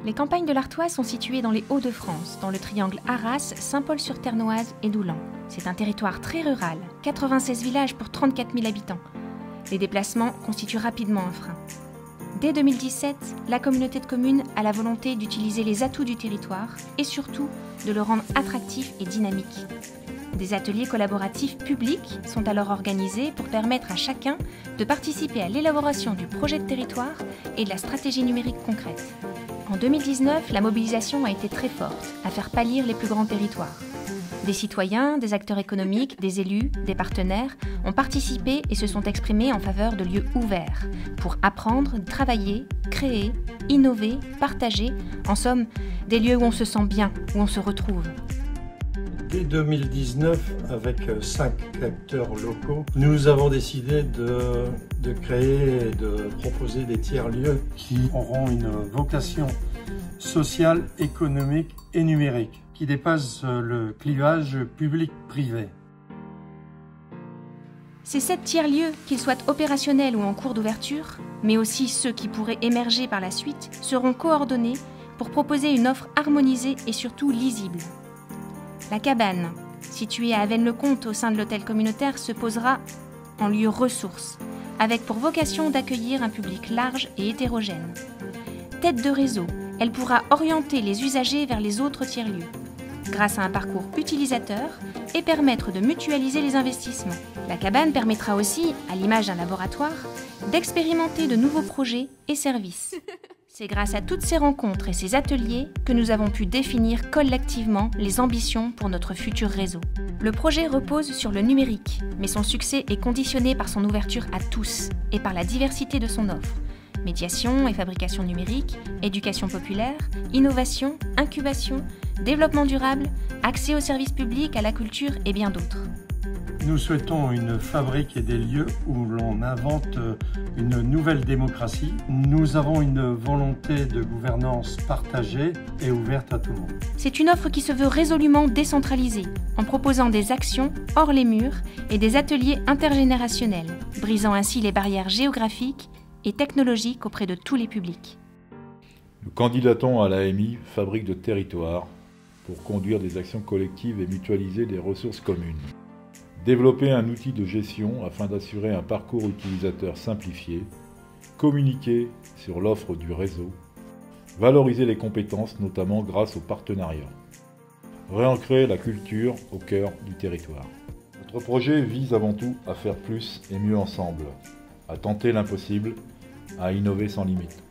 Les campagnes de l'Artois sont situées dans les Hauts-de-France, dans le triangle Arras, Saint-Paul-sur-Ternoise et Doullens. C'est un territoire très rural, 96 villages pour 34 000 habitants. Les déplacements constituent rapidement un frein. Dès 2017, la communauté de communes a la volonté d'utiliser les atouts du territoire et surtout de le rendre attractif et dynamique. Des ateliers collaboratifs publics sont alors organisés pour permettre à chacun de participer à l'élaboration du projet de territoire et de la stratégie numérique concrète. En 2019, la mobilisation a été très forte à faire pâlir les plus grands territoires. Des citoyens, des acteurs économiques, des élus, des partenaires ont participé et se sont exprimés en faveur de lieux ouverts pour apprendre, travailler, créer, innover, partager, en somme, des lieux où on se sent bien, où on se retrouve. Dès 2019, avec 5 acteurs locaux, nous avons décidé de créer et de proposer des tiers-lieux qui auront une vocation sociale, économique et numérique, qui dépasse le clivage public-privé. Ces 7 tiers-lieux, qu'ils soient opérationnels ou en cours d'ouverture, mais aussi ceux qui pourraient émerger par la suite, seront coordonnés pour proposer une offre harmonisée et surtout lisible. La cabane, située à Avesnes-le-Comte au sein de l'hôtel communautaire, se posera en lieu ressource, avec pour vocation d'accueillir un public large et hétérogène. Tête de réseau, elle pourra orienter les usagers vers les autres tiers-lieux, grâce à un parcours utilisateur et permettre de mutualiser les investissements. La cabane permettra aussi, à l'image d'un laboratoire, d'expérimenter de nouveaux projets et services. C'est grâce à toutes ces rencontres et ces ateliers que nous avons pu définir collectivement les ambitions pour notre futur réseau. Le projet repose sur le numérique, mais son succès est conditionné par son ouverture à tous et par la diversité de son offre. Médiation et fabrication numérique, éducation populaire, innovation, incubation, développement durable, accès aux services publics, à la culture et bien d'autres. Nous souhaitons une fabrique et des lieux où l'on invente une nouvelle démocratie. Nous avons une volonté de gouvernance partagée et ouverte à tout le monde. C'est une offre qui se veut résolument décentralisée, en proposant des actions hors les murs et des ateliers intergénérationnels, brisant ainsi les barrières géographiques et technologiques auprès de tous les publics. Nous candidatons à l'AMI Fabrique de territoire pour conduire des actions collectives et mutualiser des ressources communes. Développer un outil de gestion afin d'assurer un parcours utilisateur simplifié, communiquer sur l'offre du réseau, valoriser les compétences notamment grâce au partenariat, réancrer la culture au cœur du territoire. Notre projet vise avant tout à faire plus et mieux ensemble, à tenter l'impossible, à innover sans limite.